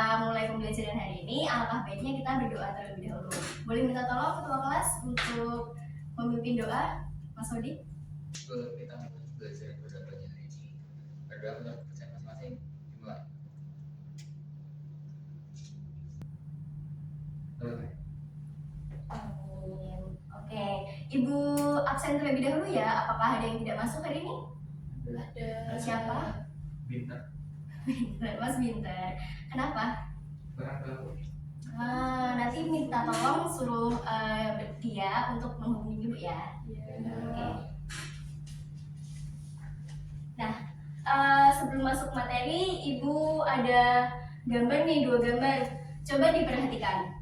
kita mulai pembelajaran hari ini, alangkah baiknya kita berdoa terlebih dahulu. Boleh minta tolong ketua kelas untuk memimpin doa, Mas Hodi? Sebelum kita belajar berdoa hari ini, berdoa menurut kepercayaan masing-masing dimulai. Amin. Oke, Ibu absen terlebih dahulu ya. Apakah ada yang tidak masuk hari ini? Ada. Siapa? Bintang. Mas Binter. Kenapa? Kurang tahu. Nanti minta tolong suruh dia untuk menghubungi Ibu ya. Oke. Nah, sebelum masuk materi, Ibu ada gambar nih, 2 gambar. Coba diperhatikan.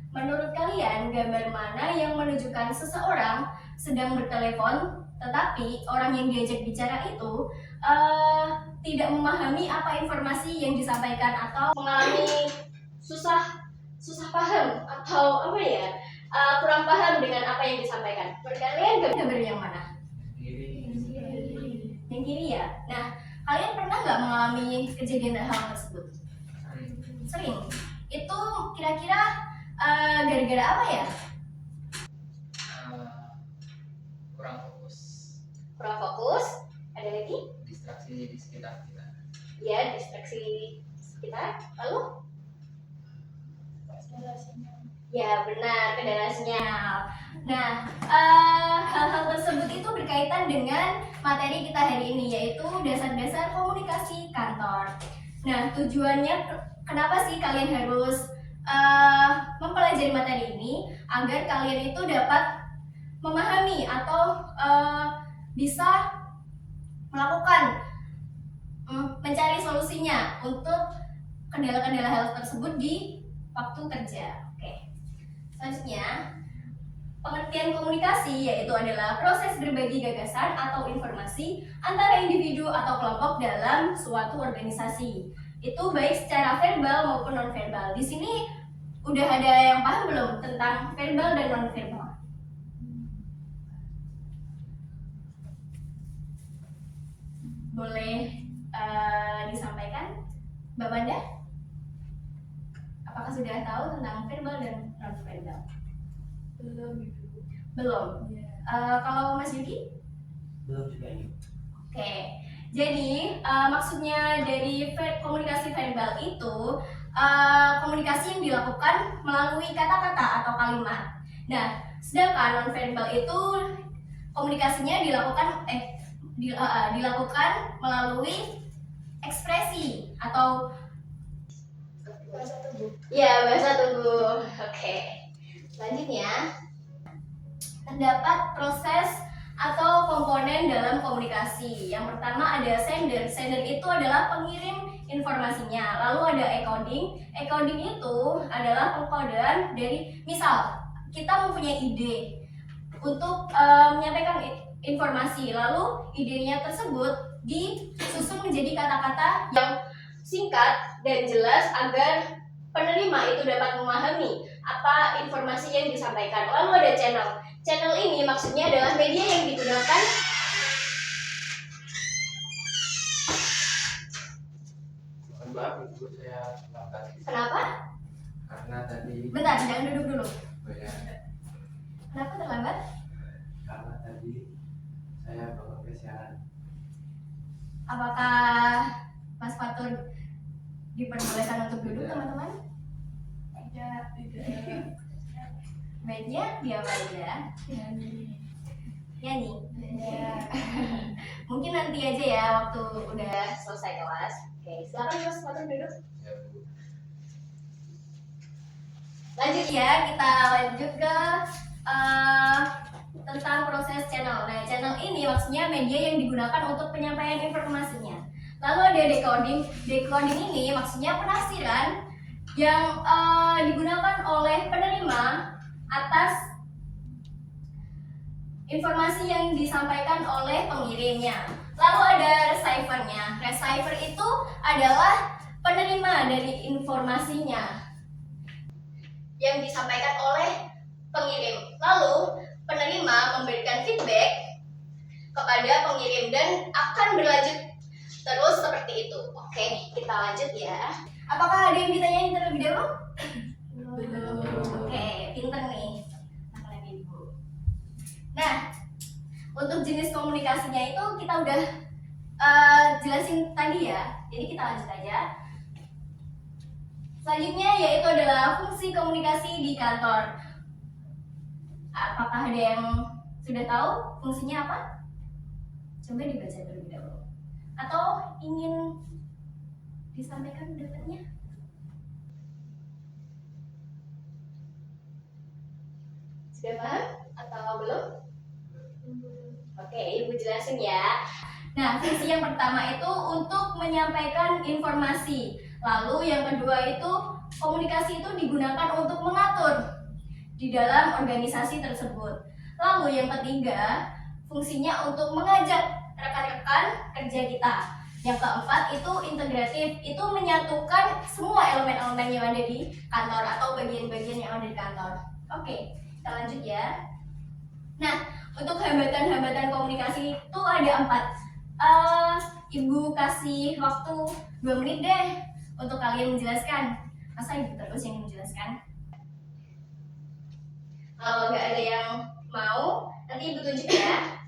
Menurut kalian, gambar mana yang menunjukkan seseorang sedang bertelepon, tetapi orang yang diajak bicara itu tidak memahami apa informasi yang disampaikan atau mengalami susah paham atau apa ya, kurang paham dengan apa yang disampaikan. Menurut kalian gambar yang mana? Yang kiri ya. Nah, kalian pernah nggak mengalami kejadian hal tersebut? Sering. Itu kira-kira gara-gara apa ya? Kurang fokus. Kurang fokus. Ada lagi? Distraksi di sekitar kita. Ya, distraksi sekitar. Lalu? Ya, benar, kendala sinyal. Nah, hal-hal tersebut itu berkaitan dengan materi kita hari ini, yaitu dasar-dasar komunikasi kantor. Nah, tujuannya kenapa sih kalian harus mempelajari materi ini? Agar kalian itu dapat memahami atau bisa melakukan mencari solusinya untuk kendala-kendala hal tersebut di waktu kerja. Oke. Selanjutnya, pengertian komunikasi yaitu adalah proses berbagi gagasan atau informasi antara individu atau kelompok dalam suatu organisasi. Itu baik secara verbal maupun non-verbal. Di sini udah ada yang paham belum tentang verbal dan non-verbal? Boleh disampaikan, Mbak Banda? Apakah sudah tahu tentang verbal dan non-verbal? Belum. Kalau Mas Yuki? Belum juga ini. Oke. Jadi maksudnya dari komunikasi verbal itu komunikasi yang dilakukan melalui kata-kata atau kalimat. Nah, sedangkan non-verbal itu komunikasinya dilakukan melalui ekspresi atau bahasa tubuh. ya, bahasa tubuh. Oke. Selanjutnya, terdapat proses atau komponen dalam komunikasi. Yang pertama ada sender. Sender itu adalah pengirim informasinya. Lalu ada encoding. Encoding itu adalah pengkodean dari, misal kita mempunyai ide untuk menyampaikan informasi, lalu idenya tersebut disusun menjadi kata-kata yang singkat dan jelas agar penerima itu dapat memahami apa informasi yang disampaikan. Lalu ada channel. Channel ini maksudnya adalah media yang digunakan. Mohon maaf Ibu, saya terlambat. Kenapa? Karena tadi Bentar, jangan duduk dulu. Kenapa terlambat? Karena tadi saya bawa kesiaran. Apakah Mas Fatur diperbolehkan untuk duduk, teman-teman? Tidak. Baiknya diam aja. Yani. Mungkin nanti aja ya waktu udah selesai kelas. Oke, silakan Mas Fatur duduk. ya Bu. Lanjut ya, kita lanjut ke tentang proses channel. Nah, channel ini maksudnya media yang digunakan untuk penyampaian informasinya. Lalu ada decoding. Decoding ini maksudnya penafsiran yang digunakan oleh penerima atas informasi yang disampaikan oleh pengirimnya. Lalu ada receiver-nya. Receiver itu adalah penerima dari informasinya yang disampaikan oleh pengirim. Lalu penerima memberikan feedback kepada pengirim dan akan berlanjut terus seperti itu. Oke, kita lanjut ya. Apakah ada yang ditanyain belum? Belum. Oke, pinter nih anak ibu. Nah, untuk jenis komunikasinya itu kita udah jelasin tadi ya. Jadi kita lanjut aja. Selanjutnya yaitu adalah fungsi komunikasi di kantor. Apakah ada yang sudah tahu fungsinya apa? Coba dibaca terlebih dahulu. Atau ingin disampaikan pendapatnya? Sudah paham atau belum? Oke, Ibu jelasin ya. Nah, fungsi yang pertama itu untuk menyampaikan informasi. Lalu yang kedua itu komunikasi itu digunakan untuk mengatur di dalam organisasi tersebut. Lalu yang ketiga, fungsinya untuk mengajak rekan-rekan kerja kita. Yang keempat itu integratif, itu menyatukan semua elemen-elemen yang ada di kantor atau bagian-bagian yang ada di kantor. Oke, kita lanjut ya. Nah, untuk hambatan-hambatan komunikasi itu ada 4. Ibu kasih waktu 2 menit deh untuk kalian menjelaskan. Masa ibu terus yang menjelaskan? Kalau nggak ada yang mau, nanti ibu tunjuk ya.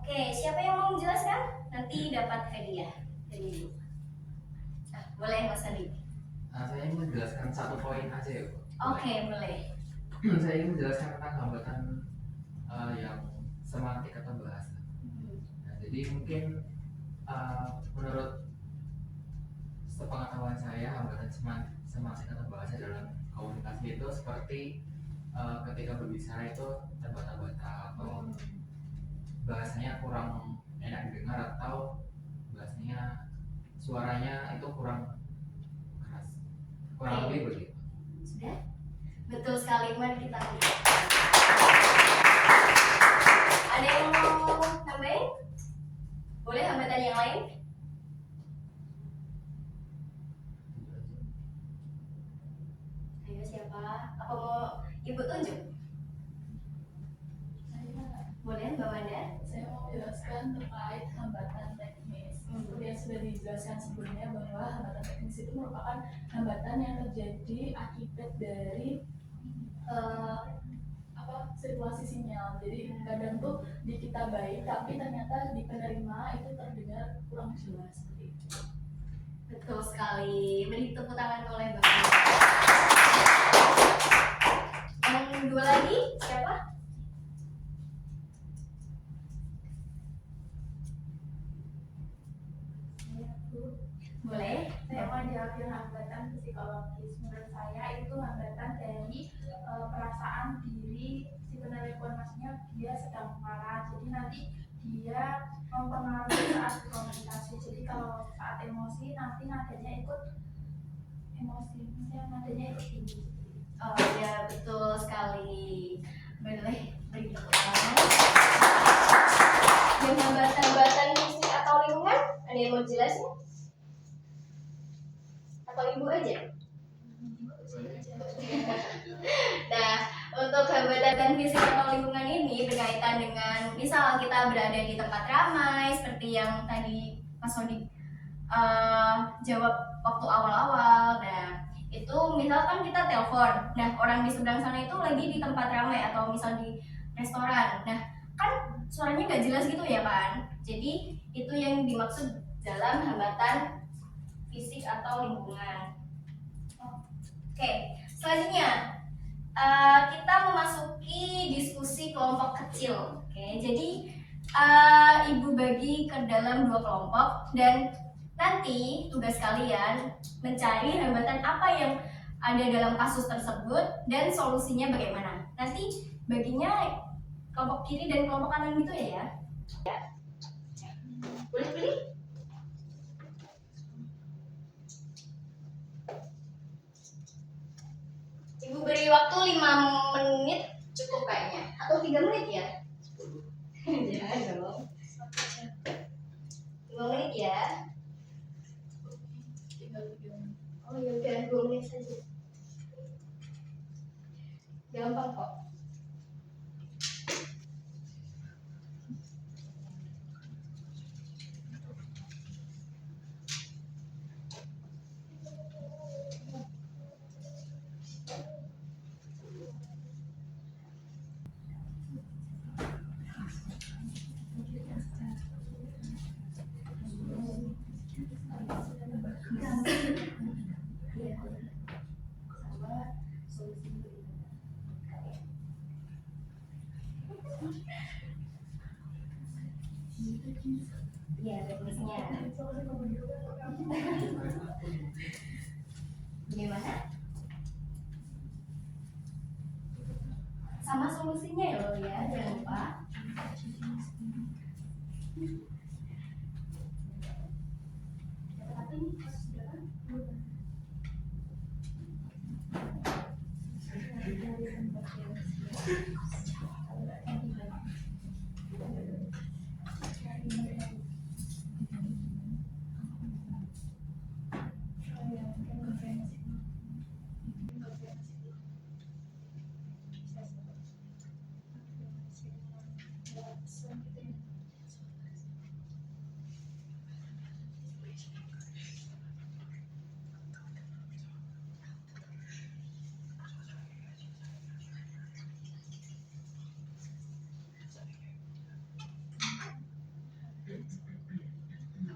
Oke, siapa yang mau menjelaskan? Nanti dapat hadiah dari ibu. Nah, boleh Mas Adi. Saya ingin menjelaskan satu poin aja ya, Bu. Oke, boleh. Saya ingin menjelaskan tentang hambatan yang semantik atau bahasa. Nah, jadi mungkin menurut sepengetahuan saya hambatan semantik atau bahasa dalam komunikasi itu seperti ketika berbicara itu terbata-bata atau bahasanya kurang enak didengar atau bahasanya suaranya itu kurang keras, kurang lebih begitu. Sudah? Betul sekali, mari kita lihat. Ada yang mau nambahin? Boleh hambatan yang lain? Ayo siapa? Apa mau ibu tunjuk? Boleh Mbak Wanda? Saya mau menjelaskan terkait hambatan teknis. Seperti yang sudah dijelaskan sebelumnya bahwa hambatan teknis itu merupakan hambatan yang terjadi akibat dari sirkulasi sinyal. Jadi kadang tuh di kita baik, tapi ternyata di penerima itu terdengar kurang jelas seperti itu. Betul sekali. Beri tepuk tangan oleh Mbak Wanda. Yang dua lagi siapa? Boleh. Saya mau diambil hambatan psikologis. Menurut saya itu hambatan dari perasaan diri si penerima informasinya dia sedang marah. Jadi nanti dia mempengaruhi saat komunikasi. Jadi kalau saat emosi nanti nadanya ikut emosi, maksudnya nadanya ikut tinggi. Oh ya, betul sekali. Boleh berikutnya. Dengan hambatan-hambatan fisik atau lingkungan, ada yang mau jelasin? Atau ibu aja? Nah, untuk hambatan fisik atau lingkungan ini berkaitan dengan misal kita berada di tempat ramai seperti yang tadi Mas Sodik jawab waktu awal-awal. Nah, itu misalkan kita telepon, nah orang di seberang sana itu lagi di tempat ramai atau misal di restoran. Nah, kan suaranya nggak jelas gitu ya kan? Jadi itu yang dimaksud dalam hambatan fisik atau lingkungan. Oke, selanjutnya kita memasuki diskusi kelompok kecil. Oke, jadi ibu bagi ke dalam 2 kelompok dan nanti tugas kalian mencari hambatan apa yang ada dalam kasus tersebut dan solusinya bagaimana. Nanti baginya kelompok kiri dan kelompok kanan gitu ya. Boleh pilih? Ibu beri waktu 5 menit cukup kayaknya. Atau 3 menit ya? Jangan dong. 5 menit ya. Oh ya udah 2 menit saja. Gampang kok. Iya, teknisnya. Gimana? Sama solusinya ya lo ya, jangan lupa.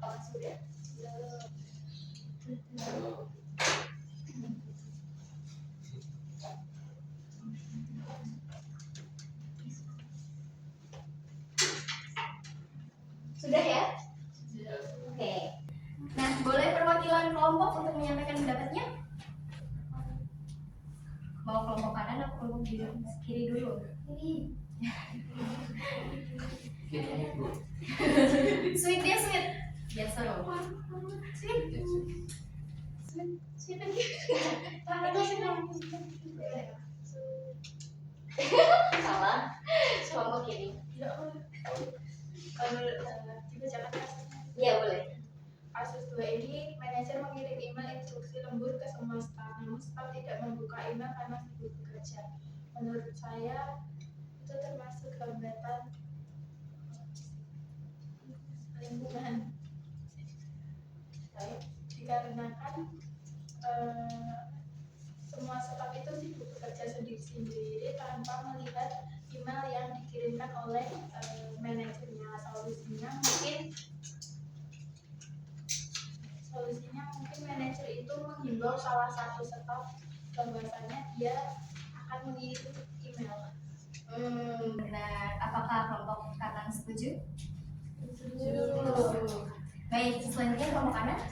Apakah sudah? Sudah ya? Oke. Nah, boleh perwakilan kelompok untuk menyampaikan pendapatnya? Mau kelompok kanan atau kelompok kiri dulu? Kiri. Sweet dia sweet. Biar seru. Sweet. Sweet lagi. Itu salah. Kelompok kiri. Kalau dibacakan kasusnya. Iya boleh. Kasus 2 ini, manajer mengirim email instruksi lembur ke semua staf, namun staf tidak membuka email karena sibuk bekerja. Menurut saya itu termasuk hambatan lingkungan. Dikarenakan semua staf itu sibuk bekerja sendiri-sendiri tanpa melihat email yang dikirimkan oleh manajernya. Solusinya mungkin manajer itu menghimbau salah satu staf bahwasanya dia akan mengirim email. Benar. Apakah kelompok kanan setuju? Setuju. Baik, selanjutnya kelompok kanan.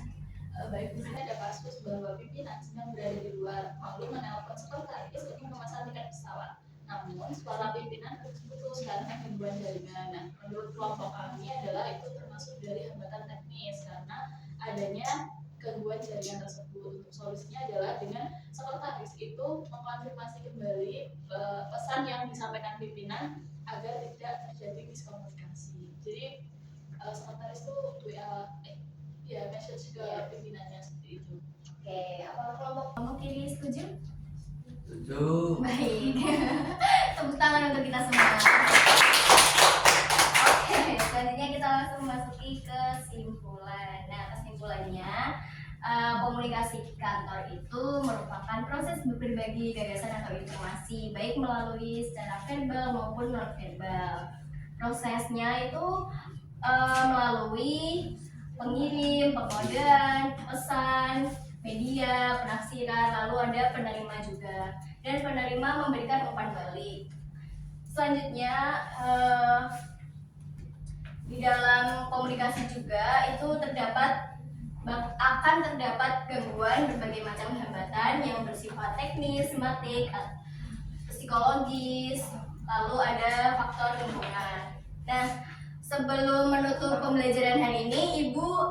Baik, di sini ada kasus bahwa pimpinan sedang berada di luar, lalu menelpon sekretaris untuk memesan tiket pesawat. Namun para pimpinan memutuskan gangguan jaringan. Nah, menurut kelompok kami adalah itu termasuk dari hambatan teknis karena adanya gangguan jaringan tersebut. Untuk solusinya adalah dengan sekretaris itu mengkonfirmasi kembali pesan yang disampaikan pimpinan agar tidak terjadi miskomunikasi. Jadi sekretaris itu message ke pimpinannya seperti itu. Oke, apa kelompok kiri setuju? Setuju. Baik. Tepuk tangan untuk kita semua. Oke, selanjutnya kita langsung masuki kesimpulan. Nah, kesimpulannya komunikasi kantor itu merupakan proses berbagi gagasan atau informasi baik melalui secara verbal maupun non verbal. Prosesnya itu melalui pengirim, pengodean, pesan, media, penafsiran, lalu ada penerima juga, dan penerima memberikan umpan balik. Selanjutnya di dalam komunikasi juga itu akan terdapat gangguan berbagai macam hambatan yang bersifat teknis, tematik, psikologis, lalu ada faktor lingkungan. Nah, sebelum menutup pembelajaran hari ini, Ibu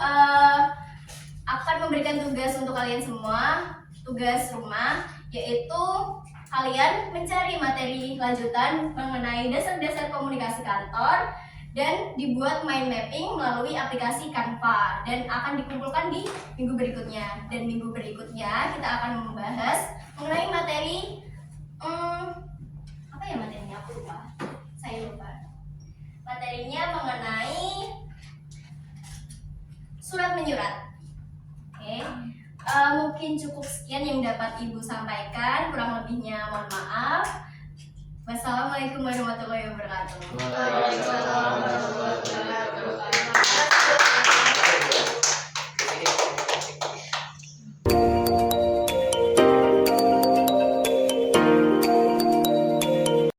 akan memberikan tugas untuk kalian semua, tugas rumah, yaitu kalian mencari materi lanjutan mengenai dasar-dasar komunikasi kantor dan dibuat mind mapping melalui aplikasi Canva dan akan dikumpulkan di minggu berikutnya. Dan minggu berikutnya kita akan membahas mengenai materi apa ya materinya? Aku lupa. Saya lupa. Materinya mengenai surat menyurat. Oke. Mungkin cukup sekian yang dapat Ibu sampaikan, kurang lebihnya mohon maaf. Wassalamualaikum warahmatullahi wabarakatuh. Waalaikumsalam warahmatullahi wabarakatuh.